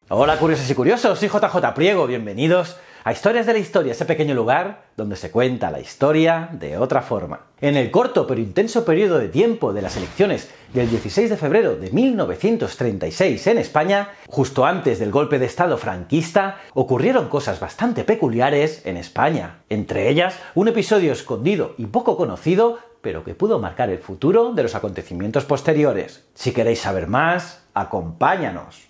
Hola curiosos y curiosos, soy JJ Priego, bienvenidos a Historias de la Historia, ese pequeño lugar donde se cuenta la historia de otra forma. En el corto pero intenso periodo de tiempo de las elecciones del 16 de febrero de 1936 en España, justo antes del golpe de Estado franquista, ocurrieron cosas bastante peculiares en España. Entre ellas, un episodio escondido y poco conocido, pero que pudo marcar el futuro de los acontecimientos posteriores. Si queréis saber más, acompáñanos.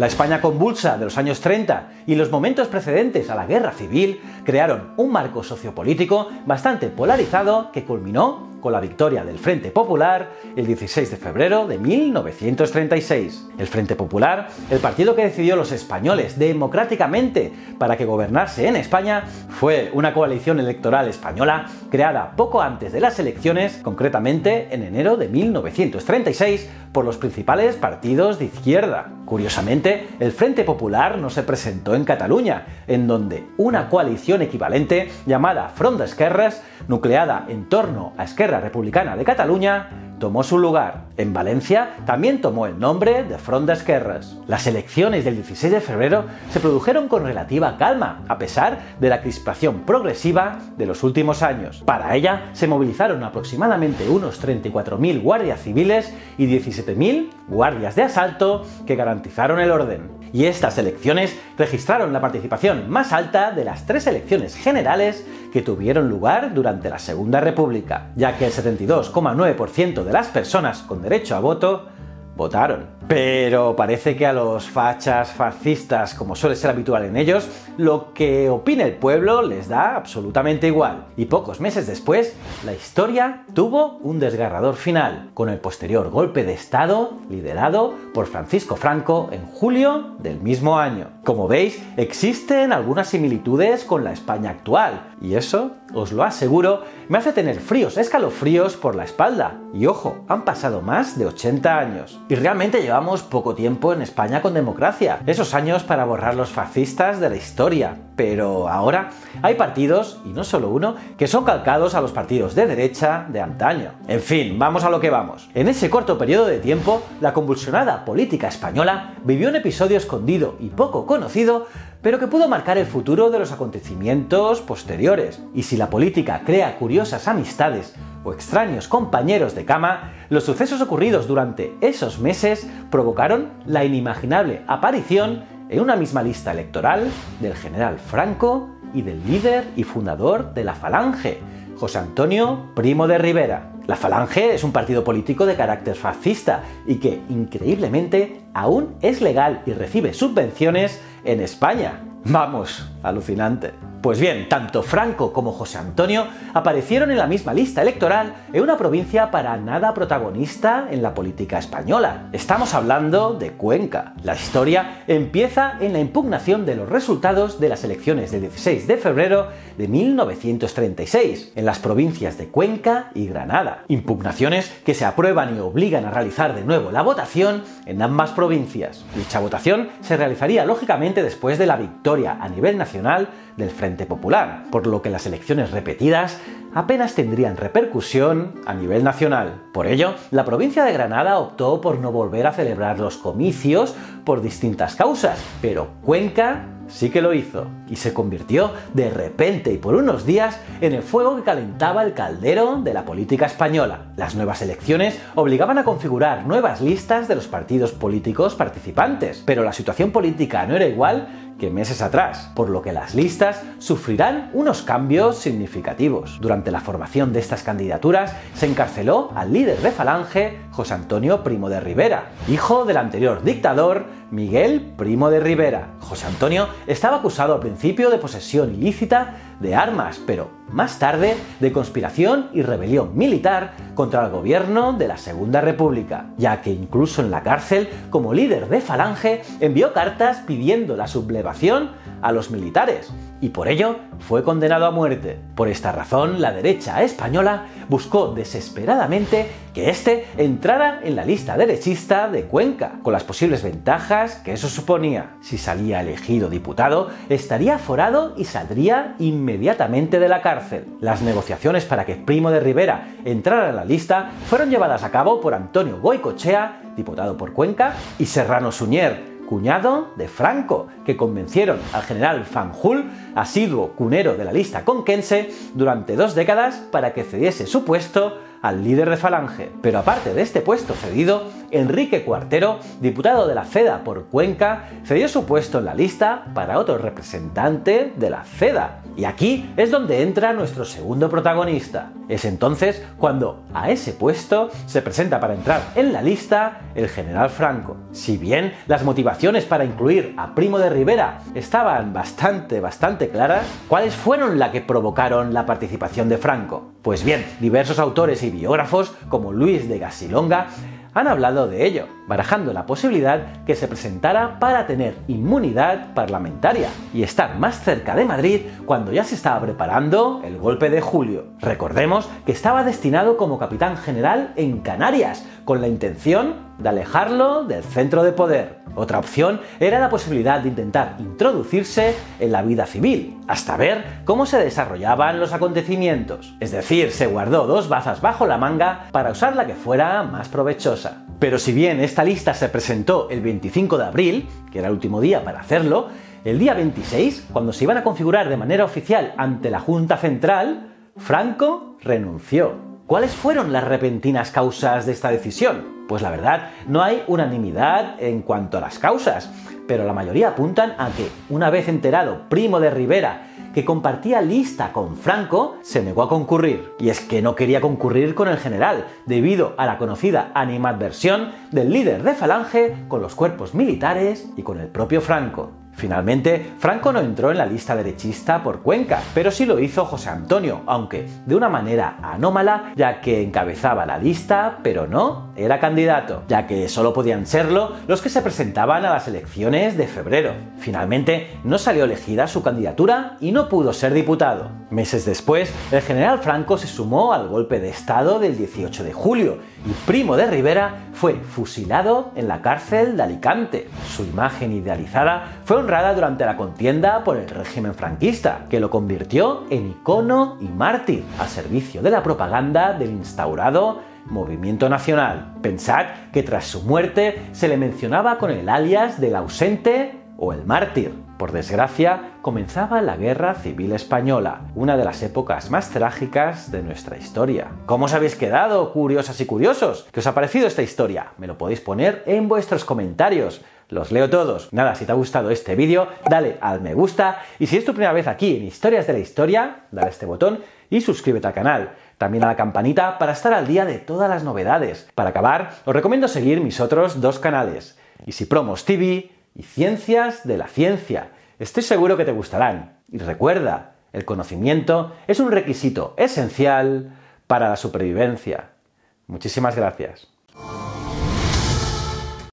La España convulsa de los años 30 y los momentos precedentes a la guerra civil crearon un marco sociopolítico bastante polarizado que culminó con la victoria del Frente Popular el 16 de febrero de 1936. El Frente Popular, el partido que decidió los españoles democráticamente para que gobernase en España, fue una coalición electoral española creada poco antes de las elecciones, concretamente en enero de 1936, por los principales partidos de izquierda. Curiosamente, el Frente Popular no se presentó en Cataluña, en donde una coalición equivalente llamada Front d'Esquerres, nucleada en torno a Esquerra Republicana de Cataluña, tomó su lugar. En Valencia también tomó el nombre de Front d'Esquerres. Las elecciones del 16 de febrero se produjeron con relativa calma, a pesar de la crispación progresiva de los últimos años. Para ella se movilizaron aproximadamente unos 34.000 guardias civiles y 17.000 guardias de asalto que garantizaron el orden. Y estas elecciones registraron la participación más alta de las tres elecciones generales que tuvieron lugar durante la Segunda República, ya que el 72,9% de las personas con derecho a voto votaron. Pero parece que a los fachas fascistas, como suele ser habitual en ellos, lo que opine el pueblo les da absolutamente igual. Y pocos meses después, la historia tuvo un desgarrador final, con el posterior golpe de Estado liderado por Francisco Franco en julio del mismo año. Como veis, existen algunas similitudes con la España actual, y eso, os lo aseguro, me hace tener fríos escalofríos por la espalda. Y ojo, han pasado más de 80 años. Y realmente llevamos poco tiempo en España con democracia. Esos años para borrar los fascistas de la historia. Pero ahora hay partidos, y no solo uno, que son calcados a los partidos de derecha de antaño. En fin, vamos a lo que vamos. En ese corto periodo de tiempo, la convulsionada política española vivió un episodio escondido y poco conocido, pero que pudo marcar el futuro de los acontecimientos posteriores. Y si la política crea curiosas amistades o extraños compañeros de cama, los sucesos ocurridos durante esos meses provocaron la inimaginable aparición en una misma lista electoral del general Franco y del líder y fundador de la Falange, José Antonio Primo de Rivera. La Falange es un partido político de carácter fascista y que, increíblemente, aún es legal y recibe subvenciones en España. Vamos, alucinante. Pues bien, tanto Franco como José Antonio aparecieron en la misma lista electoral en una provincia para nada protagonista en la política española. Estamos hablando de Cuenca. La historia empieza en la impugnación de los resultados de las elecciones del 16 de febrero de 1936 en las provincias de Cuenca y Granada. Impugnaciones que se aprueban y obligan a realizar de nuevo la votación en ambas provincias. Dicha votación se realizaría lógicamente después de la victoria a nivel nacional del Frente Popular, por lo que las elecciones repetidas apenas tendrían repercusión a nivel nacional. Por ello, la provincia de Granada optó por no volver a celebrar los comicios por distintas causas, pero Cuenca sí que lo hizo, y se convirtió de repente y por unos días en el fuego que calentaba el caldero de la política española. Las nuevas elecciones obligaban a configurar nuevas listas de los partidos políticos participantes, pero la situación política no era igual que meses atrás, por lo que las listas sufrirán unos cambios significativos. Durante la formación de estas candidaturas se encarceló al líder de Falange, José Antonio Primo de Rivera, hijo del anterior dictador Miguel Primo de Rivera. José Antonio estaba acusado al principio de posesión ilícita de armas, pero más tarde de conspiración y rebelión militar contra el gobierno de la Segunda República, ya que incluso en la cárcel, como líder de Falange, envió cartas pidiendo la sublevación a los militares, y por ello fue condenado a muerte. Por esta razón, la derecha española buscó desesperadamente que éste entrara en la lista derechista de Cuenca, con las posibles ventajas que eso suponía. Si salía elegido diputado, estaría aforado y saldría inmediatamente de la cárcel. Las negociaciones para que Primo de Rivera entrara en la lista fueron llevadas a cabo por Antonio Goicoechea, diputado por Cuenca, y Serrano Suñer, cuñado de Franco, que convencieron al general Fanjul, asiduo cunero de la lista conquense, durante 2 décadas para que cediese su puesto al líder de Falange. Pero aparte de este puesto cedido, Enrique Cuartero, diputado de la CEDA por Cuenca, cedió su puesto en la lista para otro representante de la CEDA. Y aquí es donde entra nuestro segundo protagonista. Es entonces cuando a ese puesto se presenta para entrar en la lista el general Franco. Si bien las motivaciones para incluir a Primo de Rivera estaban bastante claras, ¿cuáles fueron las que provocaron la participación de Franco? Pues bien, diversos autores y biógrafos, como Luis de Gasilonga, han hablado de ello, barajando la posibilidad que se presentara para tener inmunidad parlamentaria y estar más cerca de Madrid cuando ya se estaba preparando el golpe de julio. Recordemos que estaba destinado como capitán general en Canarias, con la intención de alejarlo del centro de poder. Otra opción era la posibilidad de intentar introducirse en la vida civil, hasta ver cómo se desarrollaban los acontecimientos. Es decir, se guardó 2 bazas bajo la manga para usar la que fuera más provechosa. Pero si bien esta lista se presentó el 25 de abril, que era el último día para hacerlo, el día 26, cuando se iban a configurar de manera oficial ante la Junta Central, Franco renunció. ¿Cuáles fueron las repentinas causas de esta decisión? Pues la verdad, no hay unanimidad en cuanto a las causas, pero la mayoría apuntan a que, una vez enterado Primo de Rivera que compartía lista con Franco, se negó a concurrir. Y es que no quería concurrir con el general, debido a la conocida animadversión del líder de Falange con los cuerpos militares y con el propio Franco. Finalmente, Franco no entró en la lista derechista por Cuenca, pero sí lo hizo José Antonio, aunque de una manera anómala, ya que encabezaba la lista, pero no era candidato, ya que solo podían serlo los que se presentaban a las elecciones de febrero. Finalmente, no salió elegida su candidatura y no pudo ser diputado. Meses después, el general Franco se sumó al golpe de Estado del 18 de julio y Primo de Rivera fue fusilado en la cárcel de Alicante. Su imagen idealizada fue honrada durante la contienda por el régimen franquista, que lo convirtió en icono y mártir al servicio de la propaganda del instaurado Movimiento Nacional. Pensad que tras su muerte se le mencionaba con el alias del ausente o el mártir. Por desgracia, comenzaba la Guerra Civil Española, una de las épocas más trágicas de nuestra historia. ¿Cómo os habéis quedado, curiosas y curiosos? ¿Qué os ha parecido esta historia? Me lo podéis poner en vuestros comentarios. Los leo todos. Nada, si te ha gustado este vídeo, dale al me gusta y si es tu primera vez aquí en Historias de la Historia, dale a este botón y suscríbete al canal. También a la campanita para estar al día de todas las novedades. Para acabar, os recomiendo seguir mis otros 2 canales, Isipromos TV y Ciencias de la Ciencia. Estoy seguro que te gustarán. Y recuerda, el conocimiento es un requisito esencial para la supervivencia. Muchísimas gracias.